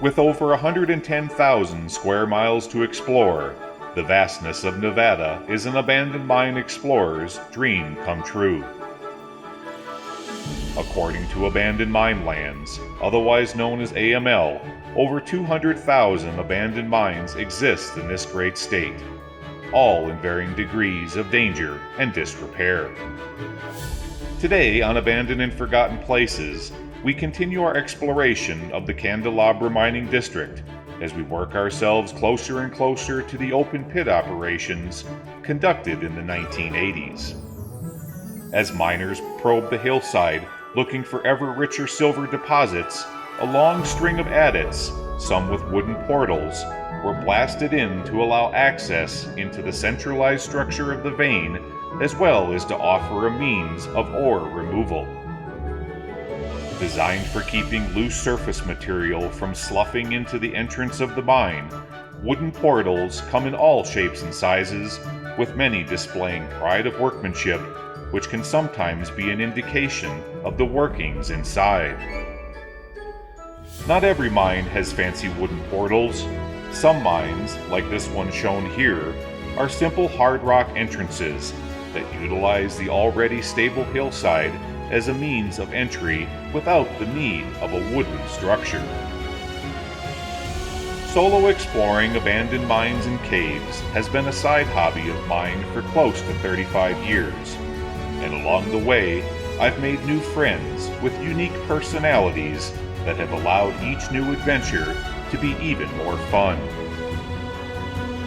With over 110,000 square miles to explore, the vastness of Nevada is an abandoned mine explorer's dream come true. According to Abandoned Mine Lands, otherwise known as AML, over 200,000 abandoned mines exist in this great state, all in varying degrees of danger and disrepair. Today on Abandoned and Forgotten Places, we continue our exploration of the Candelabra Mining District as we work ourselves closer and closer to the open pit operations conducted in the 1980s. As miners probe the hillside looking for ever richer silver deposits, a long string of adits, some with wooden portals, were blasted in to allow access into the centralized structure of the vein, as well as to offer a means of ore removal. Designed for keeping loose surface material from sloughing into the entrance of the mine, wooden portals come in all shapes and sizes, with many displaying pride of workmanship, which can sometimes be an indication of the workings inside. Not every mine has fancy wooden portals. Some mines, like this one shown here, are simple hard rock entrances that utilize the already stable hillside as a means of entry without the need of a wooden structure. Solo exploring abandoned mines and caves has been a side hobby of mine for close to 35 years, and along the way, I've made new friends with unique personalities that have allowed each new adventure to be even more fun.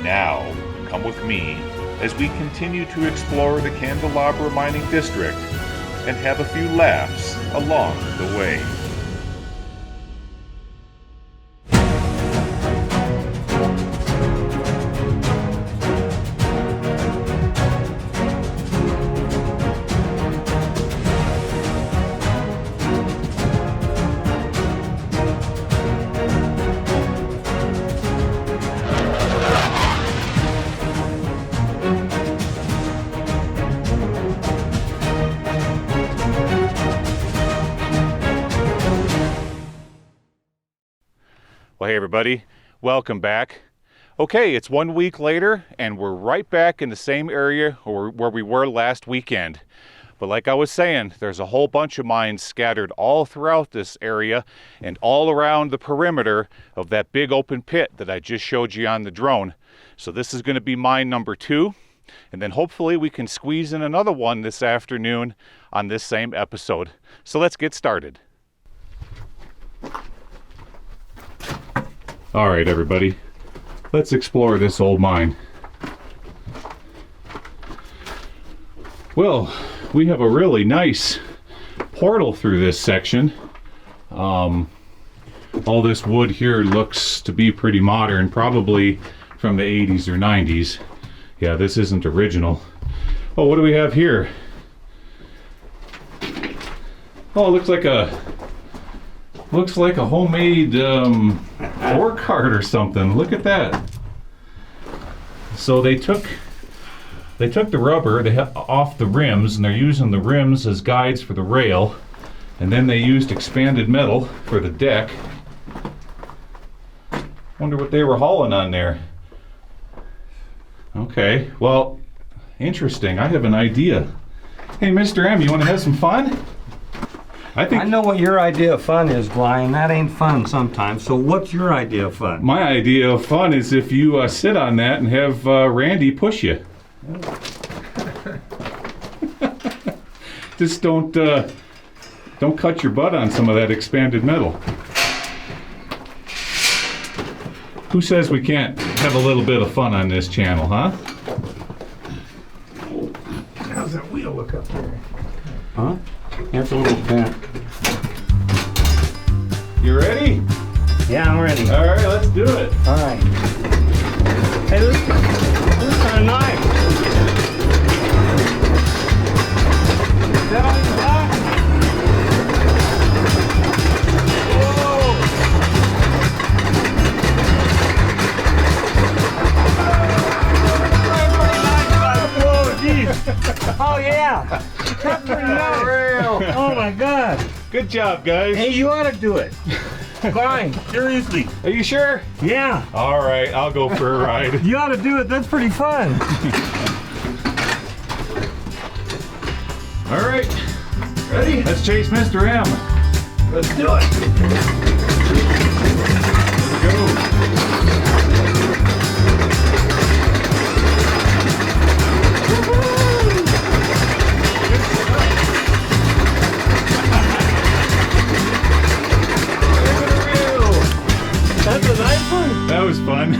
Now, come with me as we continue to explore the Candelabra Mining District and have a few laughs along the way. Well, hey everybody, welcome back. Okay, it's 1 week later and we're right back in the same area where we were last weekend. But like I was saying, there's a whole bunch of mines scattered all throughout this area and all around the perimeter of that big open pit that I just showed you on the drone. So this is going to be mine number 2, and then hopefully we can squeeze in another one this afternoon on this same episode. So let's get started. All right, everybody, let's explore this old mine. Well, we have a really nice portal through this section. All this wood here looks to be pretty modern, probably from the 80s or 90s. Yeah, this isn't original. Oh, what do we have here? Oh, it looks like a homemade ore cart or something. Look at that. So they took the rubber off the rims, and they're using the rims as guides for the rail, and then they used expanded metal for the deck. Wonder what they were hauling on there. Okay, well, interesting. I have an idea. Hey, Mr. M, you want to have some fun? I know what your idea of fun is, Gly, and that ain't fun sometimes. So what's your idea of fun? My idea of fun is if you sit on that and have Randy push you. Just don't cut your butt on some of that expanded metal. Who says we can't have a little bit of fun on this channel, huh? How's that wheel look up there? Huh? That's a little bent. You ready? Yeah, I'm ready. All right, let's do it. All right. Hey, this is kind of nice. Is that on your back? Whoa, geez. Oh, yeah. That's pretty nice. Oh, my God. Good job, guys. Hey, you ought to do it. Fine, seriously. Are you sure? Yeah. All right, I'll go for a ride. You ought to do it. That's pretty fun. All right, ready? Let's chase Mr. M. Let's do it. Let's go. That's a nice one. That was fun.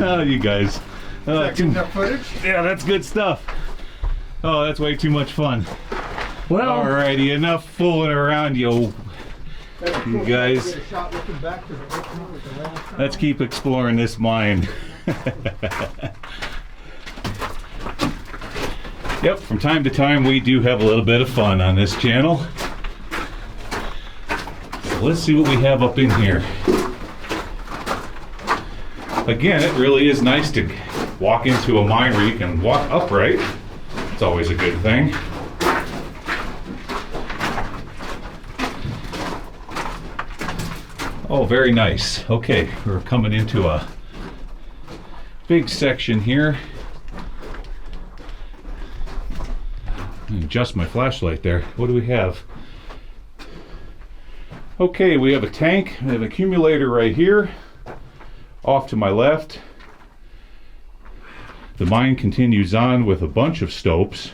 Oh, you guys. Enough footage? Yeah, that's good stuff. Oh, that's way too much fun. Well, Alrighty, enough fooling around, you guys. Get a shot looking back to the with the last Let's keep exploring this mine. Yep, from time to time we do have a little bit of fun on this channel. So let's see what we have up in here. Again, it really is nice to walk into a mine where you can walk upright. It's always a good thing. Oh, very nice. Okay, we're coming into a big section here. Adjust my flashlight there. What do we have? Okay, we have a tank, we have an accumulator right here. Off to my left. The mine continues on with a bunch of stopes.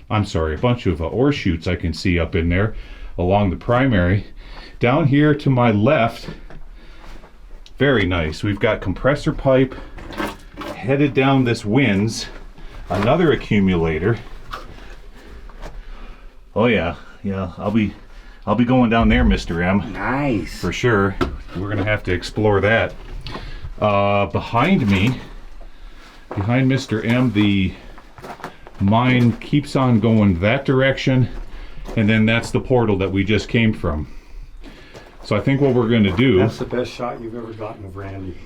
I'm sorry, a bunch of ore chutes I can see up in there along the primary. Down here to my left, very nice. We've got compressor pipe headed down this winze, another accumulator. Oh yeah, I'll be going down there, Mr. M. nice. For sure. We're gonna have to explore that. Behind me, behind Mr. M, the mine keeps on going that direction, and then that's the portal that we just came from. So I think what we're gonna do... That's the best shot you've ever gotten of Randy.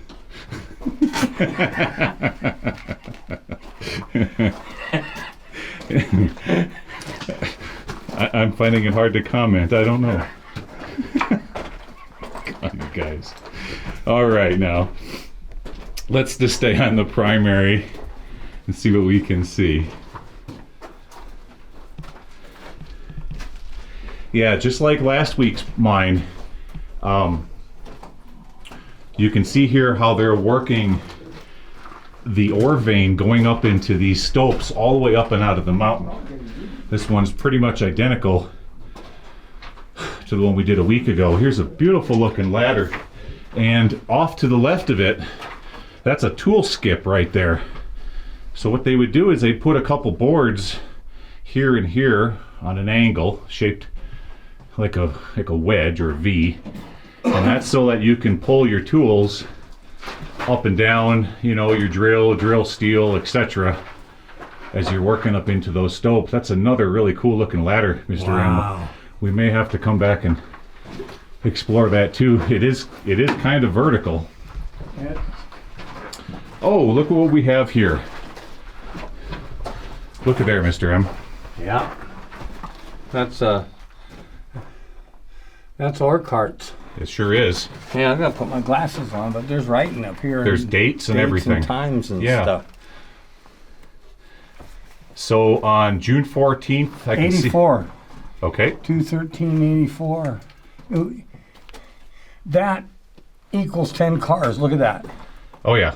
I'm finding it hard to comment. I don't know. Come on, you guys. All right, now let's just stay on the primary and see what we can see. Yeah, just like last week's mine, you can see here how they're working the ore vein going up into these stopes all the way up and out of the mountain. This one's pretty much identical to the one we did a week ago. Here's a beautiful looking ladder, and off to the left of it, that's a tool skip right there. So what they would do is they'd put a couple boards here and here on an angle shaped like a wedge or a V, and that's so that you can pull your tools up and down, you know, your drill steel, etc., as you're working up into those stopes. That's another really cool looking ladder, Mr. Wow. M. We may have to come back and explore that too. It is kind of vertical. Yeah. Oh, look at what we have here. Look at there, Mr. M. Yeah. That's ore carts. It sure is. Yeah, I'm gonna put my glasses on, but there's writing up here. There's dates and everything. And times and Yeah. stuff. So on June 14th, I can see. 84. Okay. 213.84. That equals 10 cars. Look at that. Oh yeah,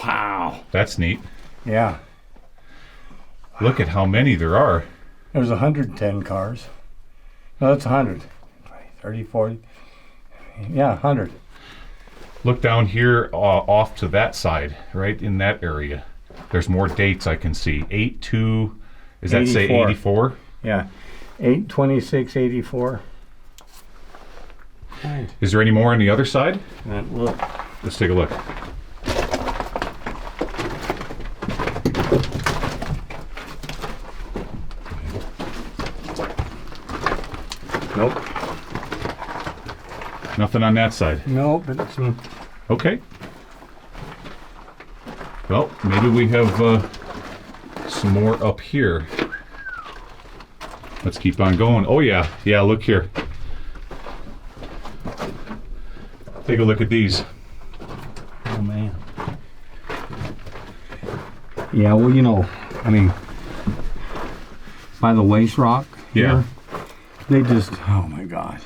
Wow. that's neat. Yeah. Look at how many there are. There's 110 cars. No, that's 100. 30, 40. Yeah, 100. Look down here off to that side, right in that area. There's more dates I can see. 8-2, does that say 84. 84? Yeah. 826.84. Nice. Is there any more on the other side? And look. Let's take a look. Nope. Nothing on that side. Nope, but it's Okay. Well, maybe we have some more up here. Let's keep on going. Oh yeah, look here. Take a look at these. Oh man. Yeah, well, you know, I mean, by the waste rock Yeah. here, they just, oh my God.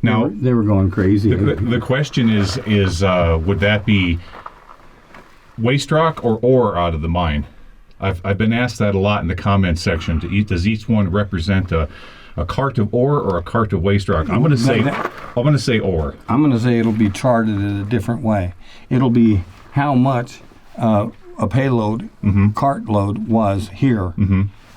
Now, They were going crazy. the question is would that be waste rock or ore out of the mine? I've been asked that a lot in the comment section. Does each one represent a cart of ore or a cart of waste rock? I'm going to say ore. I'm going to say it'll be charted in a different way. It'll be how much a payload, cart load was here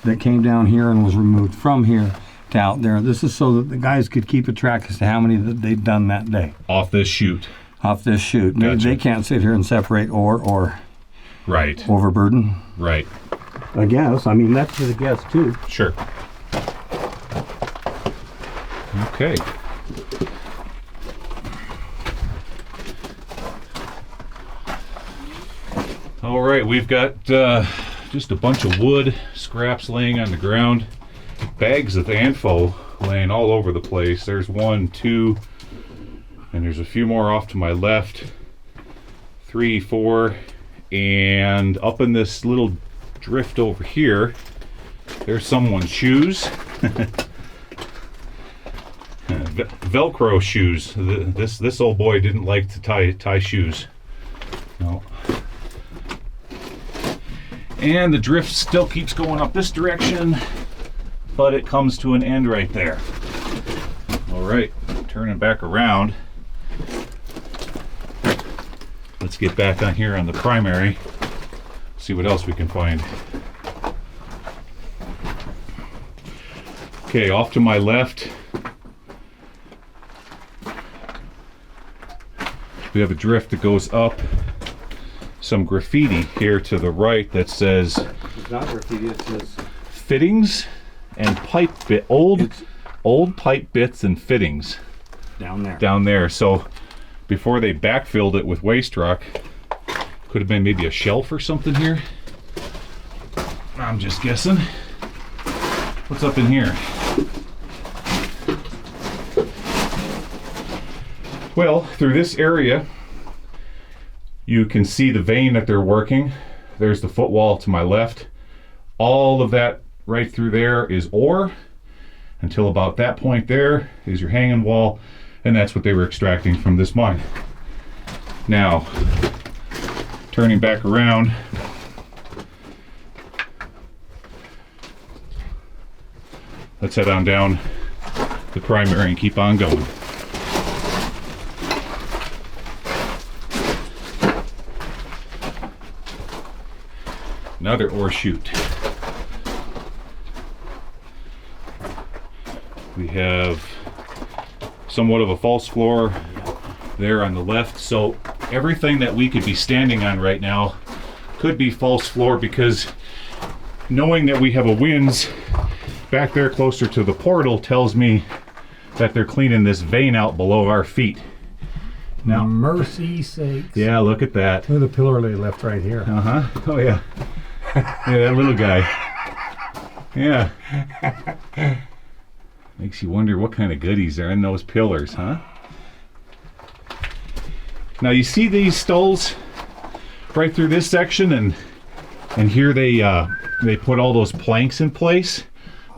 that came down here and was removed from here to out there. This is so that the guys could keep a track as to how many that they've done that day. Off this chute. Off this chute. Gotcha. They can't sit here and separate ore or Right. overburden. Right. I guess. I mean, that's a guess too. Sure. Okay. All right, we've got just a bunch of wood scraps laying on the ground, bags of ANFO laying all over the place. There's 1, 2, and there's a few more off to my left. 3, 4, and up in this little drift over here, there's someone's shoes. Velcro shoes. This old boy didn't like to tie shoes. No. And the drift still keeps going up this direction, but it comes to an end right there. All right, turning back around. Let's get back on here on the primary, see what else we can find. Okay, off to my left, we have a drift that goes up. Some graffiti here to the right that says It's not graffiti, it says fittings and pipe bit, old pipe bits and fittings down there. So before they backfilled it with waste rock, could have been maybe a shelf or something here. I'm just guessing. What's up in here? Well, through this area you can see the vein that they're working. There's the footwall to my left. All of that right through there is ore. Until about that point there is your hanging wall, and that's what they were extracting from this mine. Now, turning back around, let's head on down the primary and keep on going. Another ore chute. We have somewhat of a false floor there on the left, so everything that we could be standing on right now could be false floor, because knowing that we have a winze back there closer to the portal tells me that they're cleaning this vein out below our feet. Now, Mercy sakes. yeah, look at that. Look at the pillar they left right here. Oh yeah. Yeah, that little guy. Yeah. Makes you wonder what kind of goodies are in those pillars, huh? Now you see these stalls right through this section, and here they put all those planks in place.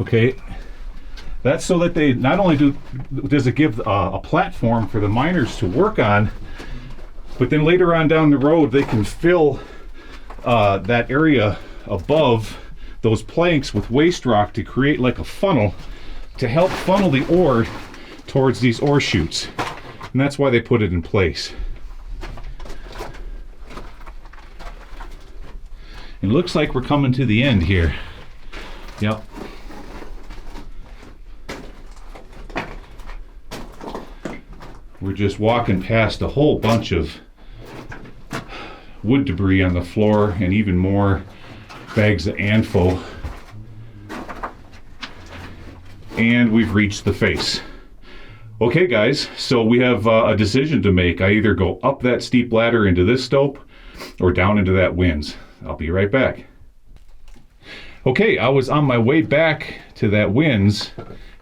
Okay, that's so that they not only does it give a platform for the miners to work on, but then later on down the road they can fill that area above those planks with waste rock to create like a funnel to help funnel the ore towards these ore chutes. And that's why they put it in place. It looks like we're coming to the end here. Yep. We're just walking past a whole bunch of wood debris on the floor, and even more bags of ANFO. And we've reached the face. Okay guys, so we have a decision to make. I either go up that steep ladder into this stope or down into that winze. I'll be right back. Okay, I was on my way back to that winze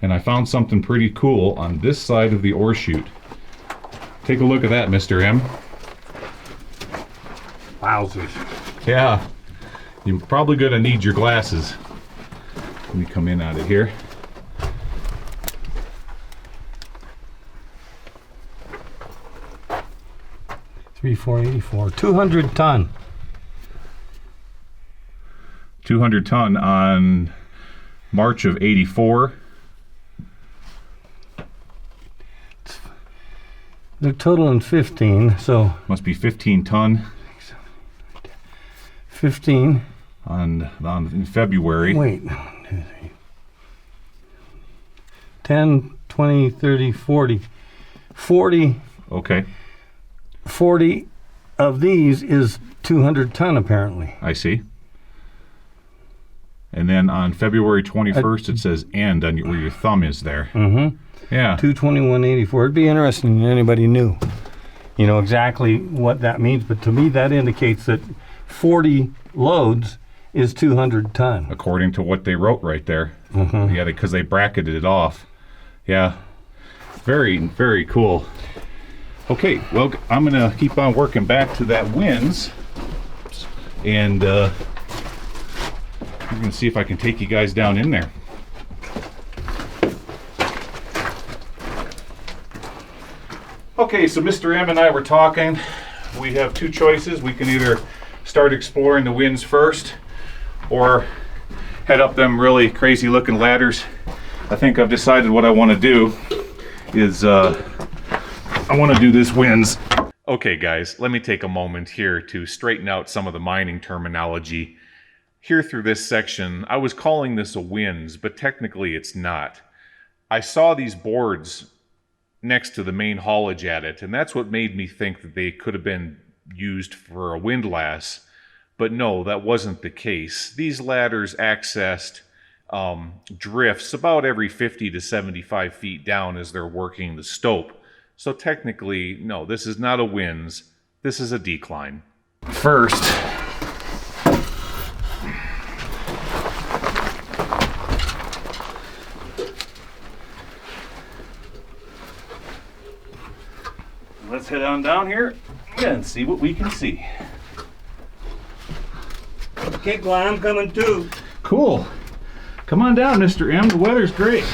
and I found something pretty cool on this side of the ore chute. Take a look at that, Mr. M. Wowzers. Yeah, you're probably gonna need your glasses. Let me come in out of here. $3,484. 200 ton. 200 ton on March of '84. They're totaling 15, so Must be 15 ton 15. on in February. Wait. 1, 2, 3. 10, 20, 30, 40. 40. Okay, 40 of these is 200 ton apparently. I see. And then on February 21st, it says "end" on where your thumb is there. Mm-hmm. Yeah. 221.84. It'd be interesting if anybody knew, you know, exactly what that means. But to me, that indicates that 40 loads is 200 ton. According to what they wrote right there. Mm-hmm. Yeah, because they bracketed it off. Yeah. Very, very cool. Okay, well, I'm gonna keep on working back to that winds, and I'm gonna see if I can take you guys down in there. Okay, so Mr. M and I were talking. We have two choices. We can either start exploring the winds first, or head up them really crazy looking ladders. I think I've decided what I want to do is I want to do this winds. Okay guys, let me take a moment here to straighten out some of the mining terminology. Here through this section, I was calling this a winds, but technically it's not. I saw these boards next to the main haulage at it, and that's what made me think that they could have been used for a windlass. But no, that wasn't the case. These ladders accessed drifts about every 50 to 75 feet down as they're working the stope. So technically, no, this is not a winds, this is a decline. First, let's head on down here and see what we can see. Okay, Gly, I'm coming too. Cool. Come on down, Mr. M. The weather's great.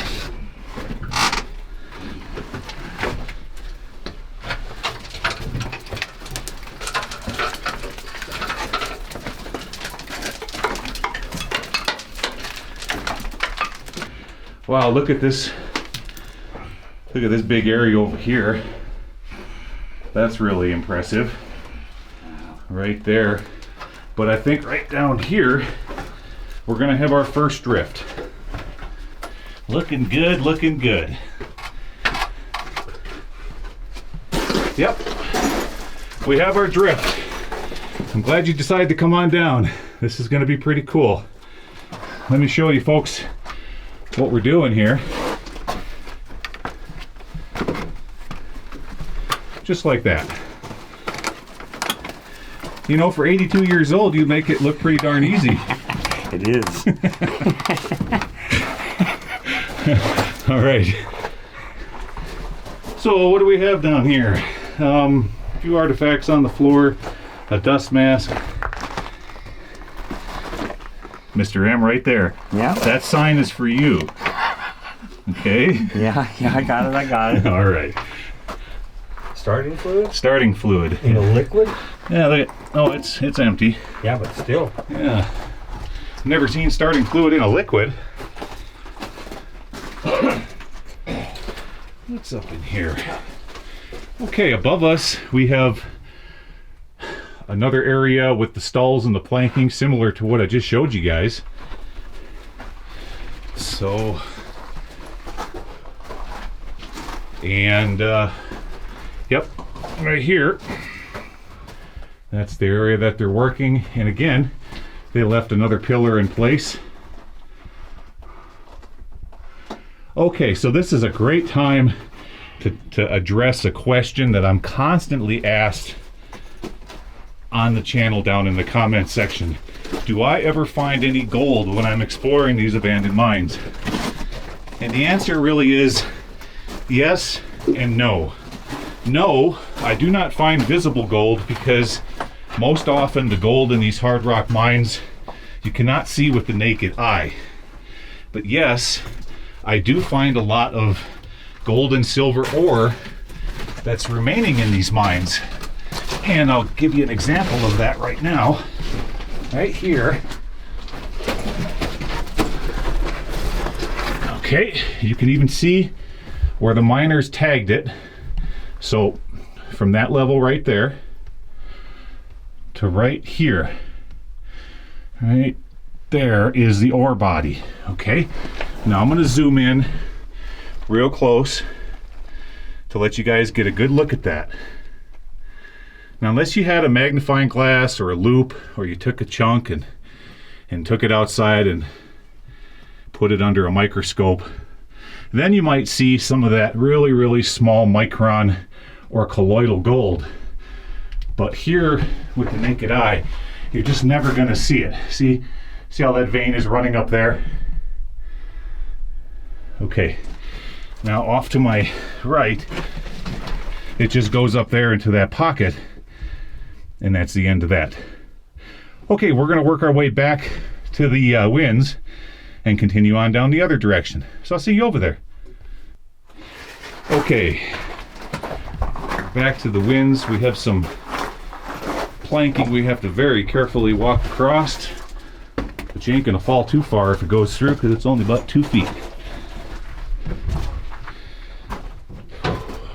Wow, look at this. Look at this big area over here. That's really impressive. Right there. But I think right down here, we're gonna have our first drift. Looking good, looking good. Yep, we have our drift. I'm glad you decided to come on down. This is gonna be pretty cool. Let me show you folks what we're doing here. Just like that. You know, for 82 years old, you make it look pretty darn easy. It is. All right. So what do we have down here? A few artifacts on the floor, a dust mask. Mr. M right there. Yeah. That sign is for you. Okay? Yeah, I got it. All right. Starting fluid? Starting fluid. In a liquid? Yeah, look at, oh, it's empty. Yeah, but still. Yeah. Never seen starting fluid in a liquid. What's up in here? Okay, above us we have another area with the stalls and the planking similar to what I just showed you guys. So, and yep, right here, that's the area that they're working. And again, they left another pillar in place. Okay, so this is a great time to address a question that I'm constantly asked on the channel down in the comment section. Do I ever find any gold when I'm exploring these abandoned mines? And the answer really is yes and no. No, I do not find visible gold because most often the gold in these hard rock mines you cannot see with the naked eye. But yes, I do find a lot of gold and silver ore that's remaining in these mines. And I'll give you an example of that right now. Right here. Okay, you can even see where the miners tagged it. So from that level right there to right here, right there is the ore body. Okay, now I'm going to zoom in real close to let you guys get a good look at that. Now, unless you had a magnifying glass or a loop, or you took a chunk and took it outside and put it under a microscope, then you might see some of that really, really small micron or colloidal gold. But here with the naked eye, you're just never going to see it. See how that vein is running up there? Okay, now off to my right, it just goes up there into that pocket, and that's the end of that. Okay, we're going to work our way back to the winds and continue on down the other direction. So I'll see you over there. Okay, back to the winds. We have some planking we have to very carefully walk across, but you ain't gonna fall too far if it goes through because it's only about 2 feet.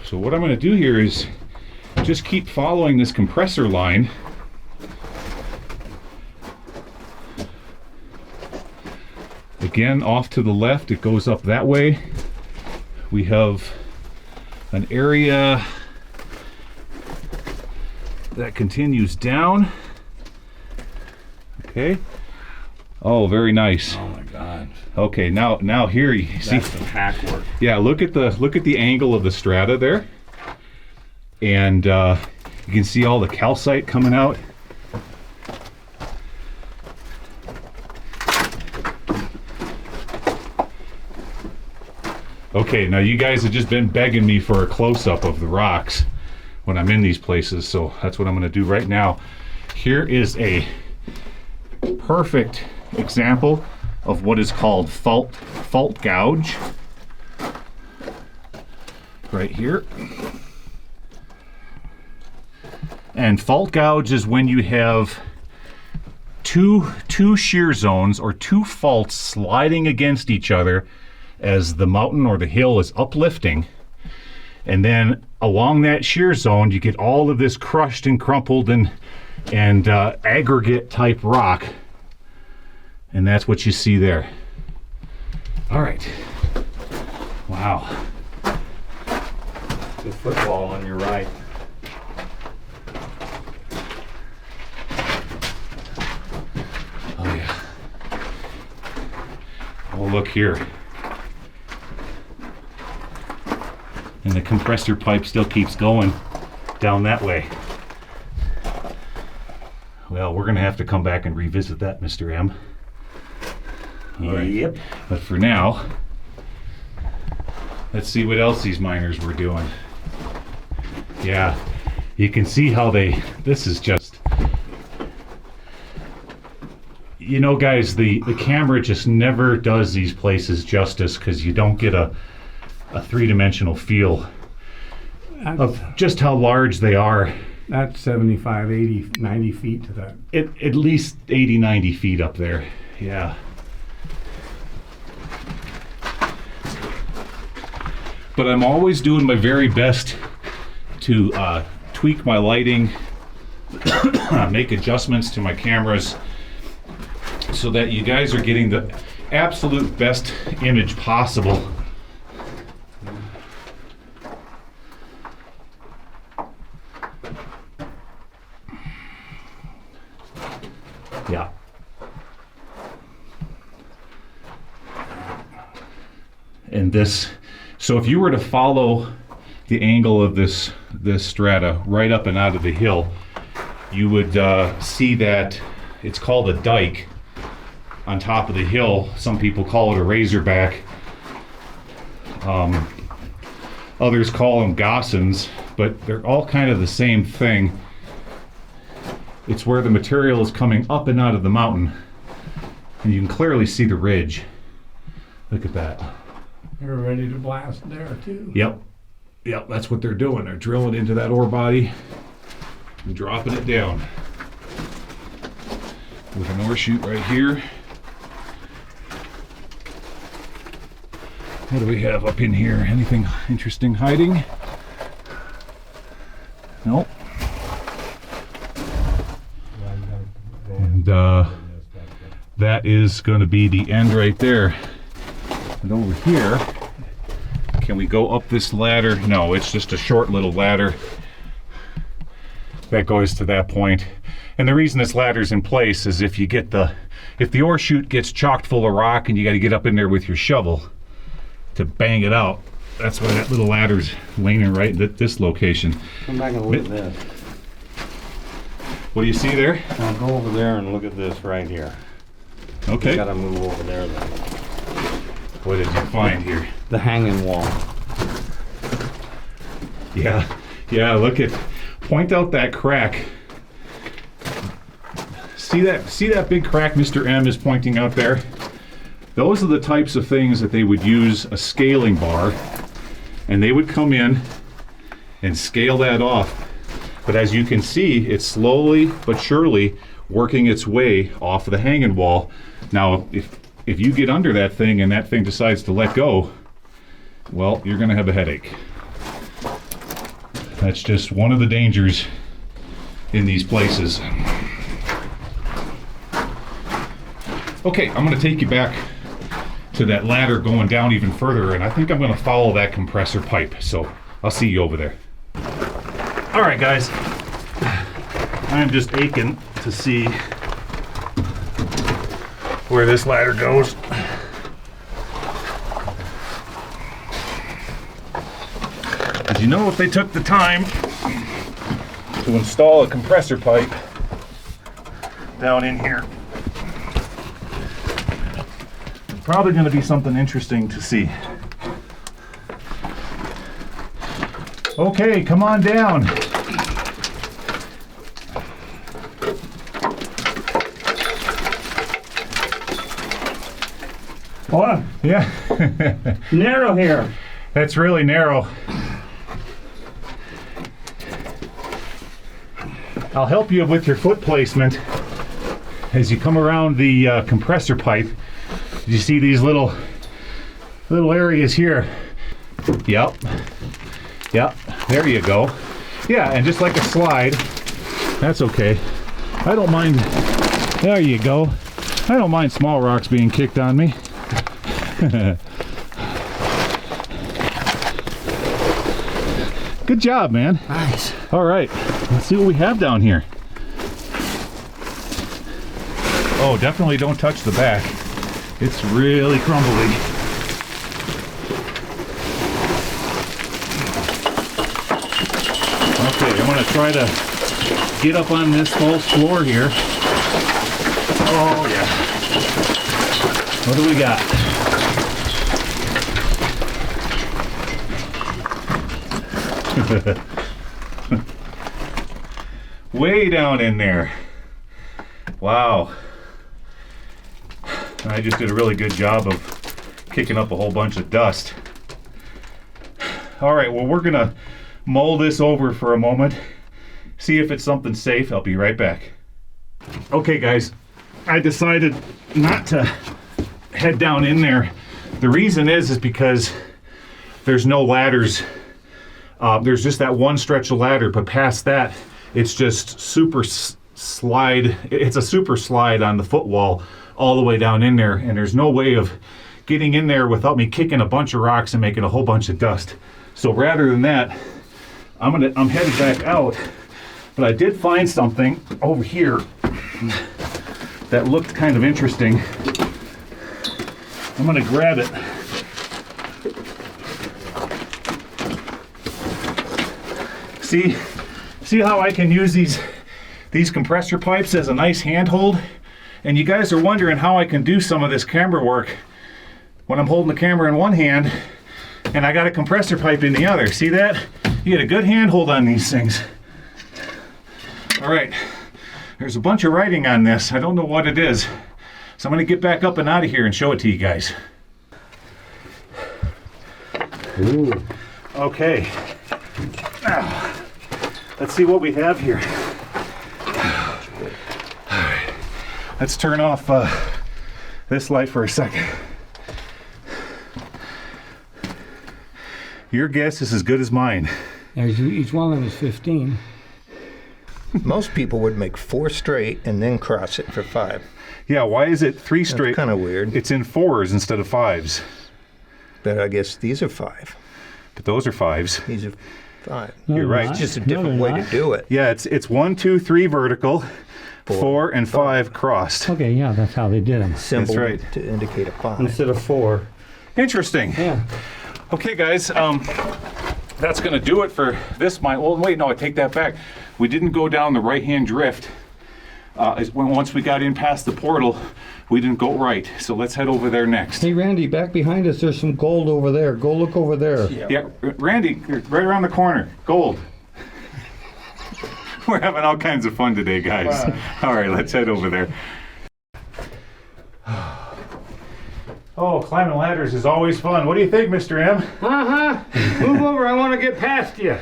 So what I'm gonna do here is just keep following this compressor line. Again, off to the left, it goes up that way. We have an area that continues down. Okay. Oh, very nice. Oh my God. Okay, now here you see. That's some hack work. Yeah, look at the angle of the strata there, and you can see all the calcite coming out. Okay, now you guys have just been begging me for a close-up of the rocks when I'm in these places, so that's what I'm going to do right now. Here is a perfect example of what is called fault gouge. Right here. And fault gouge is when you have two shear zones or two faults sliding against each other as the mountain or the hill is uplifting, and then along that shear zone you get all of this crushed and crumpled and aggregate type rock, and that's what you see there. All right. Wow. The football on your right. Oh yeah. Oh, look here. And the compressor pipe still keeps going down that way. Well, we're going to have to come back and revisit that, Mr. M. All right. Yep. But for now, let's see what else these miners were doing. Yeah, you can see how this is just, you know, guys, the camera just never does these places justice because you don't get a three-dimensional feel of just how large they are. That's 75, 80, 90 feet to that. At least 80, 90 feet up there. Yeah. But I'm always doing my very best to tweak my lighting, make adjustments to my cameras so that you guys are getting the absolute best image possible. Yeah. And this, so if you were to follow the angle of this strata right up and out of the hill, you would see that it's called a dike on top of the hill. Some people call it a razorback. Others call them gossans, but they're all kind of the same thing. It's where the material is coming up and out of the mountain. And you can clearly see the ridge. Look at that. They're ready to blast there too. Yep. Yep, that's what they're doing. They're drilling into that ore body and dropping it down. With an ore chute right here. What do we have up in here? Anything interesting hiding? Nope. And that is going to be the end right there. And over here, can we go up this ladder? No, it's just a short little ladder that goes to that point. And the reason this ladder's in place is if the ore chute gets chocked full of rock and you got to get up in there with your shovel to bang it out. That's why that little ladder's leaning right at this location. Come back and look at this. What do you see there? Now go over there and look at this right here. Okay. You gotta move over there then. What did you find here? The hanging wall. Yeah, look at, point out that crack. See that big crack Mr. M is pointing out there? Those are the types of things that they would use a scaling bar, and they would come in and scale that off. But as you can see, it's slowly but surely working its way off of the hanging wall. Now, if you get under that thing and that thing decides to let go, well, you're gonna have a headache. That's just one of the dangers in these places. Okay, I'm gonna take you back to that ladder going down even further, and I think I'm gonna follow that compressor pipe. So I'll see you over there. All right, guys, I'm just aching to see where this ladder goes. Did you know if they took the time to install a compressor pipe down in here, it's probably going to be something interesting to see. Okay, come on down. What? Yeah. Narrow here. That's really narrow. I'll help you with your foot placement as you come around the compressor pipe. You see these little areas here. Yep. There you go. Yeah, and just like a slide. That's okay. I don't mind. There you go. I don't mind small rocks being kicked on me. Good job, man. Nice. All right, let's see what we have down here. Oh, definitely don't touch the back. It's really crumbly. Okay, I'm gonna try to get up on this false floor here. Oh yeah. What do we got? Way down in there. Wow. I just did a really good job of kicking up a whole bunch of dust. All right, well, we're gonna mull this over for a moment, see if it's something safe. I'll be right back. Okay, guys, I decided not to head down in there. The reason is because there's no ladders. There's just that one stretch of ladder, but past that, it's just super slide. It's a super slide on the footwall all the way down in there, and there's no way of getting in there without me kicking a bunch of rocks and making a whole bunch of dust. So rather than that, I'm headed back out. But I did find something over here that looked kind of interesting. I'm gonna grab it. See how I can use these compressor pipes as a nice handhold? And you guys are wondering how I can do some of this camera work when I'm holding the camera in one hand and I got a compressor pipe in the other. See that? You get a good handhold on these things. All right, there's a bunch of writing on this. I don't know what it is. So I'm gonna get back up and out of here and show it to you guys. Ooh. Okay, now, let's see what we have here. All right, let's turn off this light for a second. Your guess is as good as mine. Each one of them is 15. Most people would make 4 straight and then cross it for 5. Yeah, why is it 3 straight? Kind of weird. It's in 4s instead of 5s. But I guess these are 5. But those are 5s. These are 5. You're right. It's just a different way to do it. Yeah, it's 1, 2, 3 vertical, 4 and 5 crossed. Okay, yeah, that's how they did them. Symbol right. to indicate a 5. Instead of 4. Interesting. Yeah. Okay, guys, that's gonna do it for this mine. Well, wait, no, I take that back. We didn't go down the right-hand drift. Once we got in past the portal, we didn't go right. So let's head over there next. Hey, Randy, back behind us, there's some gold over there. Go look over there. Yeah, Randy, right around the corner, gold. We're having all kinds of fun today, guys. Wow. All right, let's head over there. Oh, climbing ladders is always fun. What do you think, Mr. M? Move over, I want to get past you.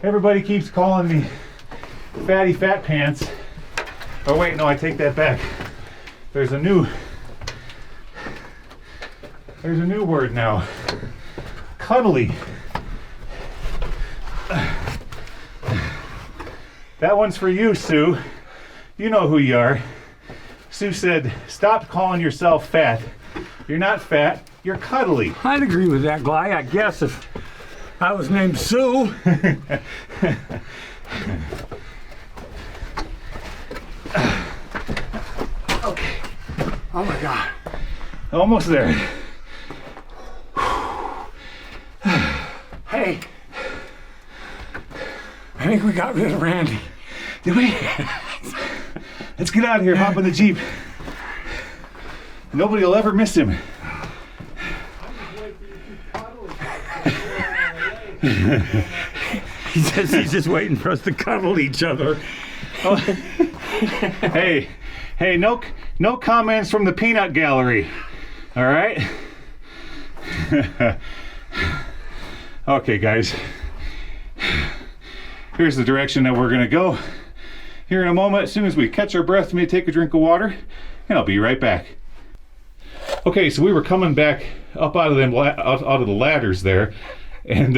Everybody keeps calling me fatty fat pants. Oh wait, no, I take that back. There's a new word now. Cuddly. That one's for you, Sue. You know who you are. Sue said, stop calling yourself fat. You're not fat, you're cuddly. I'd agree with that, Gly. I guess if I was named Sue. Okay. Oh my God. Almost there. Hey. I think we got rid of Randy. Did we? Let's get out of here, hop in the Jeep. Nobody will ever miss him. He's just waiting for us to cuddle each other. Oh. Hey, no comments from the peanut gallery. All right? Okay, guys. Here's the direction that we're gonna go. Here in a moment, as soon as we catch our breath, we may take a drink of water, and I'll be right back. Okay, so we were coming back up out of the ladders there, and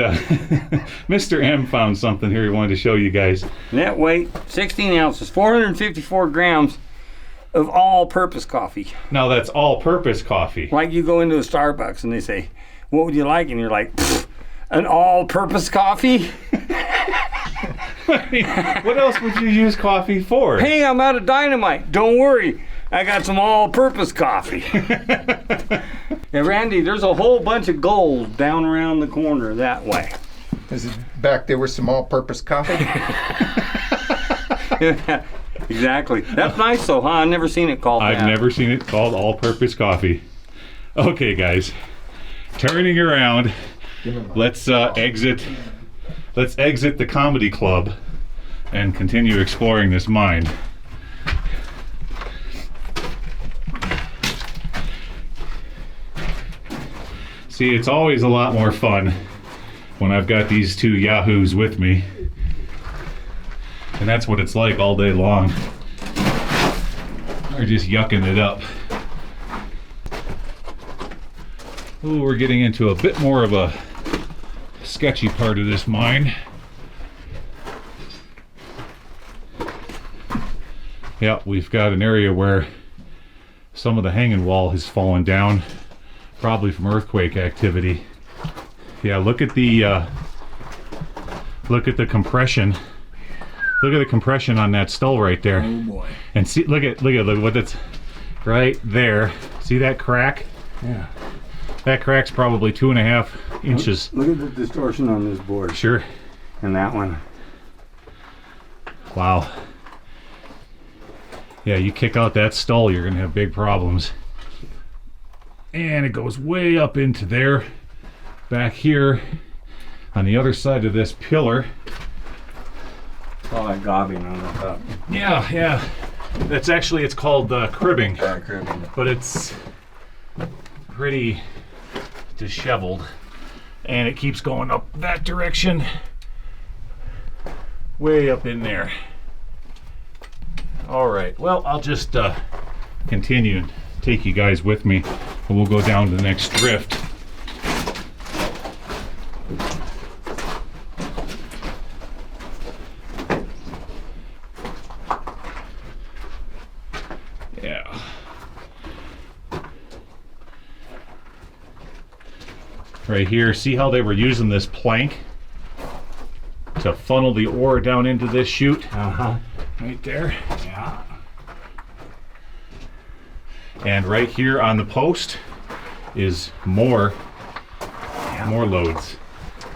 Mr. M found something here he wanted to show you guys. Net weight, 16 ounces, 454 grams of all-purpose coffee. Now that's all-purpose coffee. Like you go into a Starbucks and they say, what would you like? And you're like, an all-purpose coffee? I mean, what else would you use coffee for? Hey, I'm out of dynamite. Don't worry. I got some all-purpose coffee. Yeah, Randy, there's a whole bunch of gold down around the corner that way. Is it back there with some all-purpose coffee? Yeah, exactly. That's nice though, huh? I've never seen it called that. I've never seen it called all-purpose coffee. Okay, guys. Turning around, let's exit the comedy club and continue exploring this mine. See, it's always a lot more fun when I've got these two yahoos with me. And that's what it's like all day long. We're just yucking it up. Ooh, we're getting into a bit more of a sketchy part of this mine. Yeah, we've got an area where some of the hanging wall has fallen down, probably from earthquake activity. Yeah, look at the compression. Look at the compression on that skull right there. Oh boy. And see, look what that's right there. See that crack? Yeah. That crack's probably 2.5 inches. Look at the distortion on this board. Sure. And that one. Wow. Yeah, you kick out that stall, you're gonna have big problems. And it goes way up into there. Back here on the other side of this pillar. All that gobbing on the top. Yeah. That's actually, it's called cribbing. Cribbing. But it's pretty disheveled. And it keeps going up that direction. Way up in there. All right, well, I'll just continue and take you guys with me, and we'll go down to the next drift. Yeah. Right here, see how they were using this plank to funnel the ore down into this chute? Uh-huh. Right there. Yeah. And right here on the post is more loads.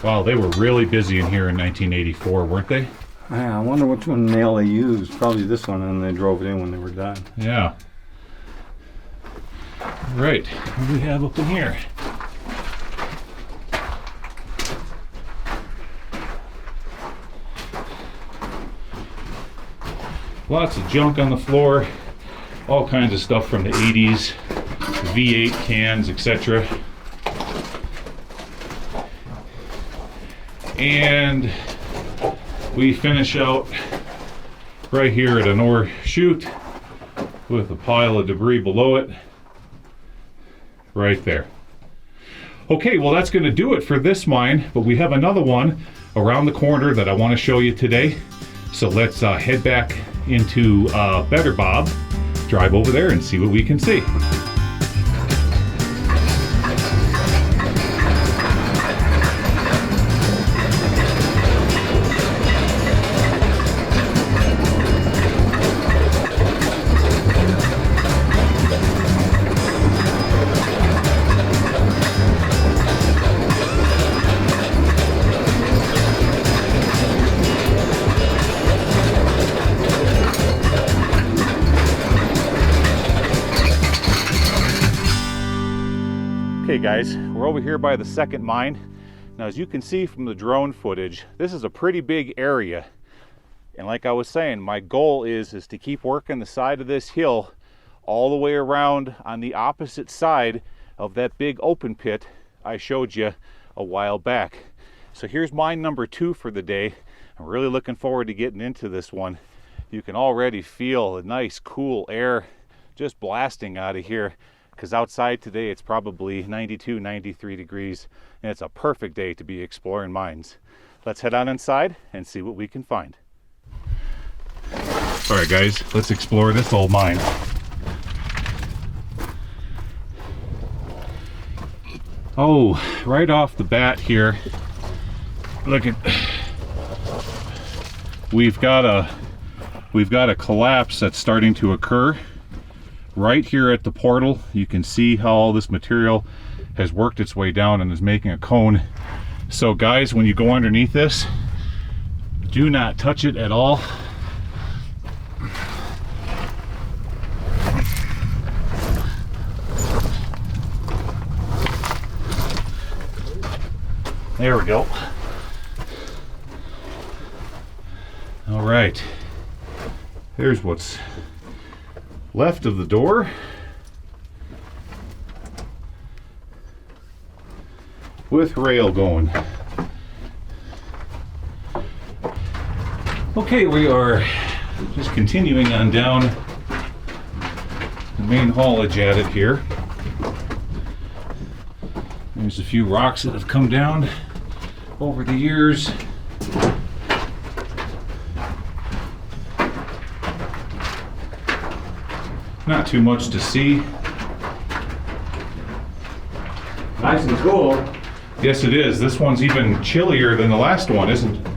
Wow, they were really busy in here in 1984, weren't they? Yeah, I wonder which one nail they used. Probably this one, and they drove it in when they were done. Yeah. Right, what do we have up in here? Lots of junk on the floor, all kinds of stuff from the 80s, V8 cans, etc. And we finish out right here at an ore chute with a pile of debris below it, right there. Okay, well that's going to do it for this mine, but we have another one around the corner that I want to show you today. So let's head back into Better Bob, drive over there and see what we can see. Okay guys, we're over here by the second mine. Now as you can see from the drone footage, this is a pretty big area. And like I was saying, my goal is to keep working the side of this hill all the way around on the opposite side of that big open pit I showed you a while back. So here's mine number 2 for the day. I'm really looking forward to getting into this one. You can already feel the nice cool air just blasting out of here, because outside today it's probably 92, 93 degrees, and it's a perfect day to be exploring mines. Let's head on inside and see what we can find. All right guys, let's explore this old mine. Oh, right off the bat here, look at, we've got a collapse that's starting to occur. Right here at the portal, you can see how all this material has worked its way down and is making a cone. So guys, when you go underneath this, do not touch it at all. There we go. All right, here's what's left of the door. With rail going. Okay, we are just continuing on down the main haulage at it here. There's a few rocks that have come down over the years. Not too much to see. Nice and cool. Yes, it is. This one's even chillier than the last one, isn't it?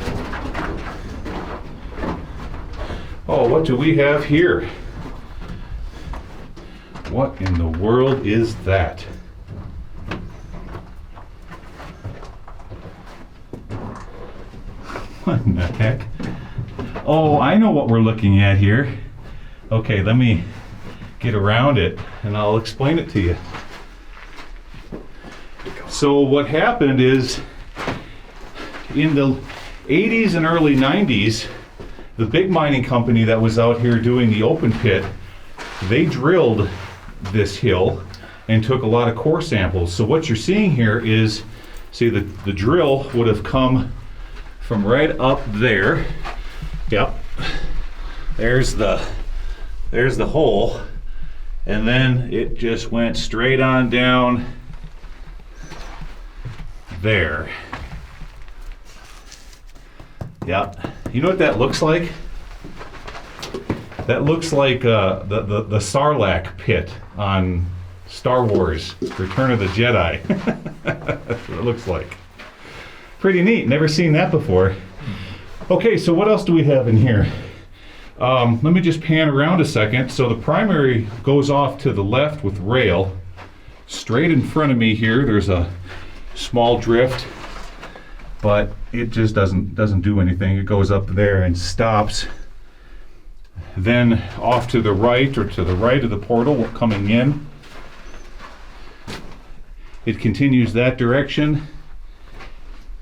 Oh, what do we have here? What in the world is that? What in the heck? Oh, I know what we're looking at here. Okay, let me get around it and I'll explain it to you. So what happened is in the 80s and early 90s, the big mining company that was out here doing the open pit, they drilled this hill and took a lot of core samples. So what you're seeing here is, see, the drill would have come from right up there. Yep. There's the hole. And then it just went straight on down there. Yep. You know what that looks like? That looks like the Sarlacc pit on Star Wars, Return of the Jedi. That's what it looks like. Pretty neat, never seen that before. Okay, so what else do we have in here? Let me just pan around a second. So the primary goes off to the left with rail. Straight in front of me here, there's a small drift, but it just doesn't do anything. It goes up there and stops. Then off to the right, or to the right of the portal coming in, it continues that direction,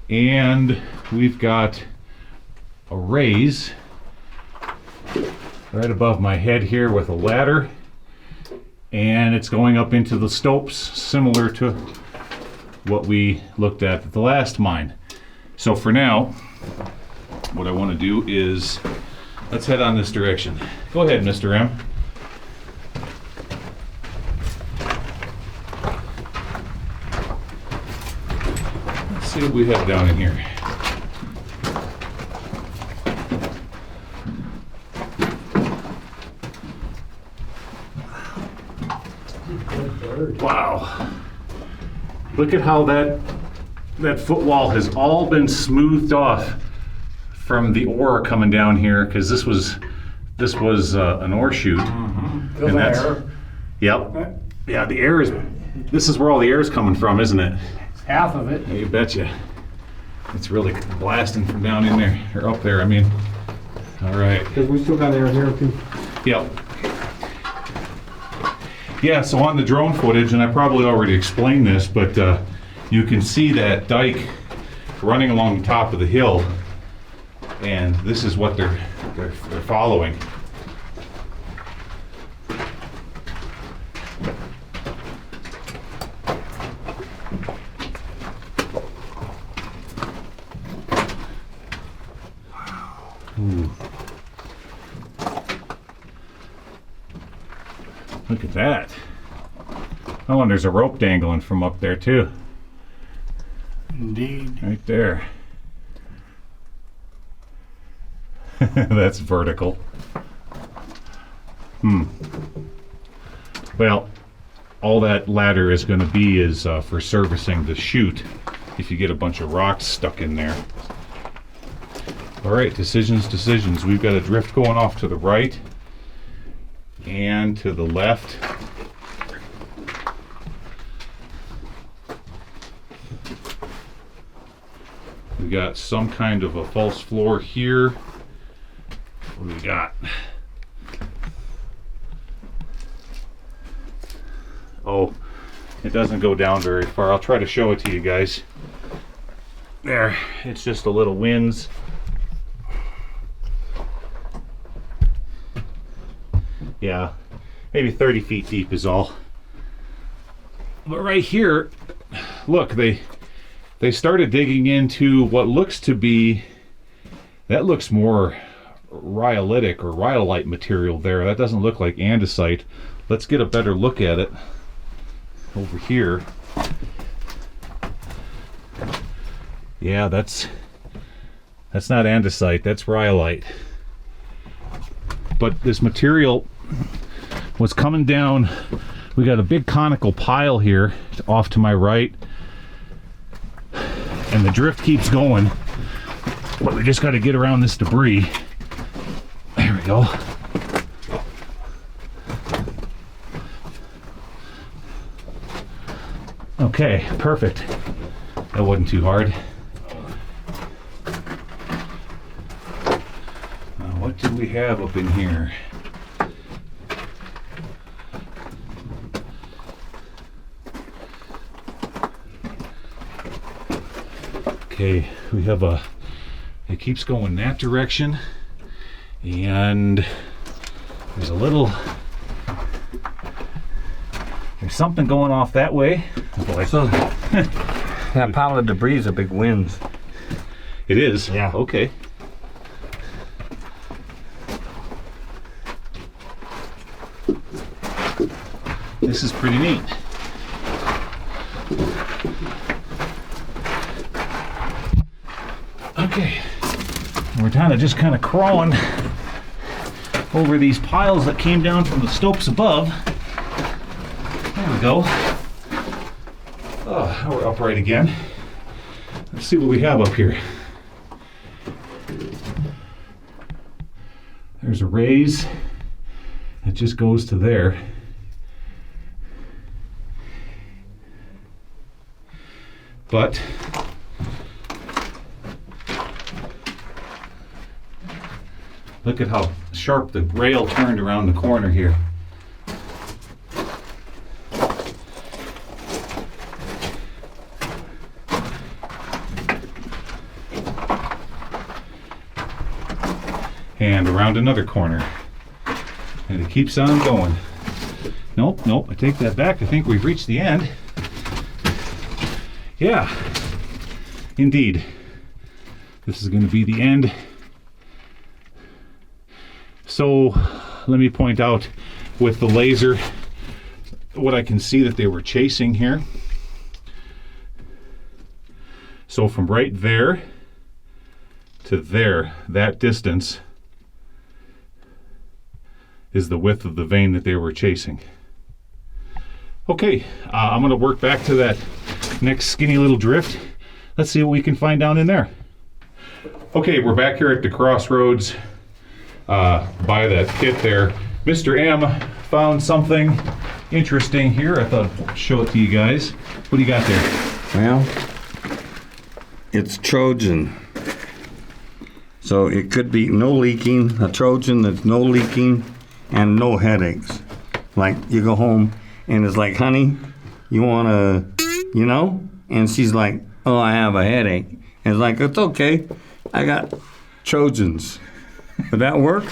and we've got a raise right above my head here with a ladder, and it's going up into the stopes similar to what we looked at the last mine. So for now, what I want to do is let's head on this direction. Go ahead, Mr. M. Let's see what we have down in here. Wow. Look at how that footwall has all been smoothed off from the ore coming down here, because this was an ore chute. And that's air. Yep. Yeah, the air is, this is where all the air is coming from, isn't it? Half of it. Yeah, you betcha. It's really blasting from down in there, or up there, I mean. All right. Because we still got air here too. Yep. Yeah, so on the drone footage, and I probably already explained this, but you can see that dike running along the top of the hill, and this is what they're following. Ooh. Look at that. Oh, and there's a rope dangling from up there too. Indeed. Right there. That's vertical. Well, all that ladder is going to be is for servicing the chute if you get a bunch of rocks stuck in there. All right, decisions. We've got a drift going off to the right and to the left. We got some kind of a false floor here. What do we got? Oh, it doesn't go down very far. I'll try to show it to you guys. There, it's just a little winds. Yeah, maybe 30 feet deep is all. But right here, look, they started digging into what looks to be, that looks more rhyolitic or rhyolite material there. That doesn't look like andesite. Let's get a better look at it over here. Yeah, that's not andesite, that's rhyolite. But this material was coming down. We got a big conical pile here off to my right, and the drift keeps going, but we just got to get around this debris. There we go. Okay, perfect. That wasn't too hard. What do we have up in here? Okay, we have it keeps going that direction, and there's something going off that way. So that pile of debris is a big wind. It is? Yeah. Okay. This is pretty neat. Okay. We're just kind of crawling over these piles that came down from the slopes above. There we go. Oh, now we're upright again. Let's see what we have up here. There's a raise that just goes to there. But look at how sharp the rail turned around the corner here. And around another corner. And it keeps on going. Nope, I take that back. I think we've reached the end. Yeah, indeed. This is going to be the end. So let me point out with the laser what I can see that they were chasing here. So from right there to there, that distance is the width of the vein that they were chasing. Okay, I'm going to work back to that next skinny little drift. Let's see what we can find down in there. Okay, we're back here at the crossroads by that pit there. Mr. M found something interesting here. I thought I'd show it to you guys. What do you got there? Well, it's Trojan. So it could be no leaking, a Trojan that's no leaking and no headaches. Like you go home and it's like, honey, you wanna, you know? And she's like, oh, I have a headache. And it's like, it's okay. I got Trojans. Would that work?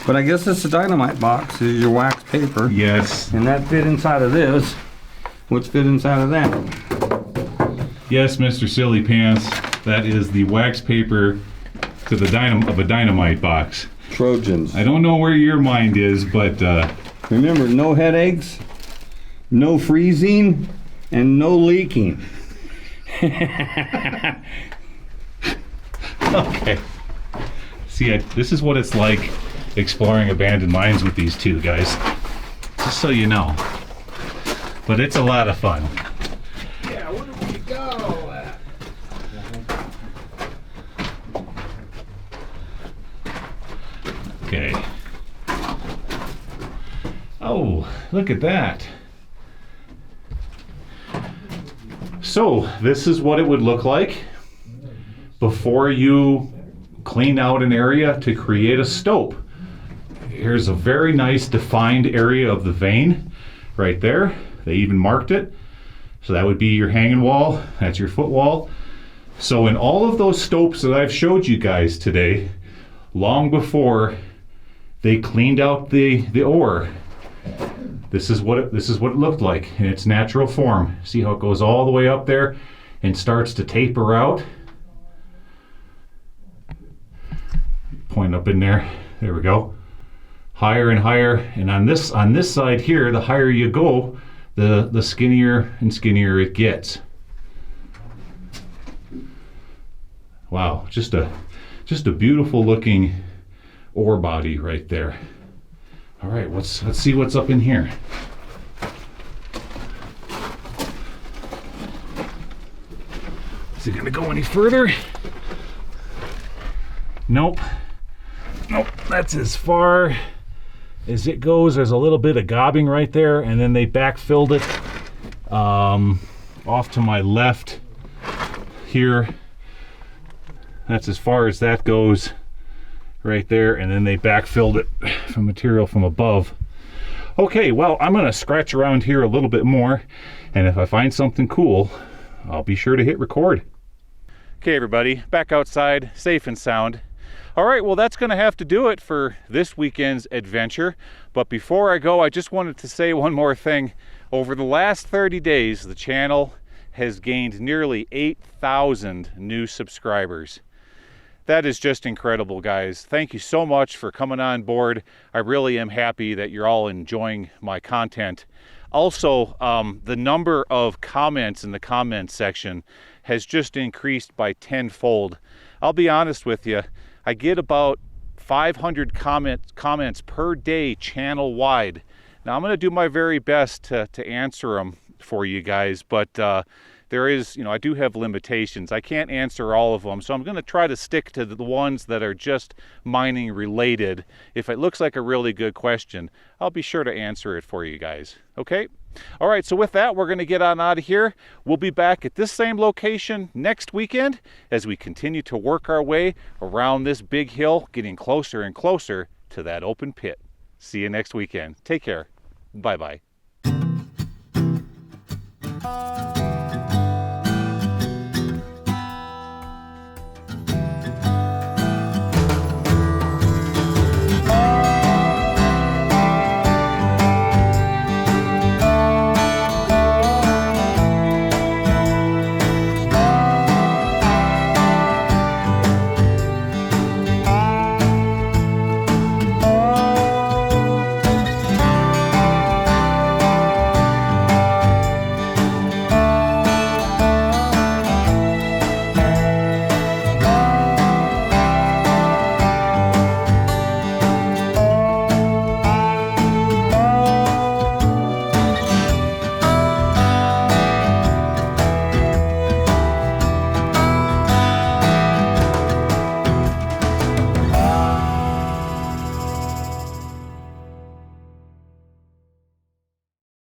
But I guess it's a dynamite box. Is your wax paper. Yes. And that fit inside of this, which fit inside of that. Yes, Mr. Silly Pants. That is the wax paper to the of a dynamite box. Trojans. I don't know where your mind is, but remember, no headaches, no freezing, and no leaking. okay. See, this is what it's like exploring abandoned mines with these two guys. Just so you know. But it's a lot of fun. Yeah, where do we go? Okay. Oh, look at that. So, this is what it would look like before you clean out an area to create a stope. Here's a very nice defined area of the vein right there. They even marked it. So that would be your hanging wall. That's your foot wall. So in all of those stopes that I've showed you guys today, long before they cleaned out the ore, this is what it looked like in its natural form. See how it goes all the way up there and starts to taper out. Point up in there. There we go. Higher and higher, and on this side here, the higher you go, the skinnier and skinnier it gets. Wow, just a beautiful looking ore body right there. All right, let's see what's up in here. Is it gonna go any further? Nope. Nope, that's as far as it goes. There's a little bit of gobbing right there, and then they backfilled it off to my left here. That's as far as that goes right there, and then they backfilled it from material from above. Okay, well, I'm gonna scratch around here a little bit more, and if I find something cool, I'll be sure to hit record. Okay, everybody, back outside, safe and sound. All right, well, that's going to have to do it for this weekend's adventure. But before I go, I just wanted to say one more thing. Over the last 30 days, the channel has gained nearly 8,000 new subscribers. That is just incredible, guys. Thank you so much for coming on board. I really am happy that you're all enjoying my content. Also, the number of comments in the comments section has just increased by tenfold. I'll be honest with you, I get about 500 comments per day channel-wide. Now, I'm going to do my very best to answer them for you guys, but there is, I do have limitations. I can't answer all of them, so I'm going to try to stick to the ones that are just mining related. If it looks like a really good question, I'll be sure to answer it for you guys. Okay? All right, so with that, we're going to get on out of here. We'll be back at this same location next weekend as we continue to work our way around this big hill, getting closer and closer to that open pit. See you next weekend. Take care. Bye-bye.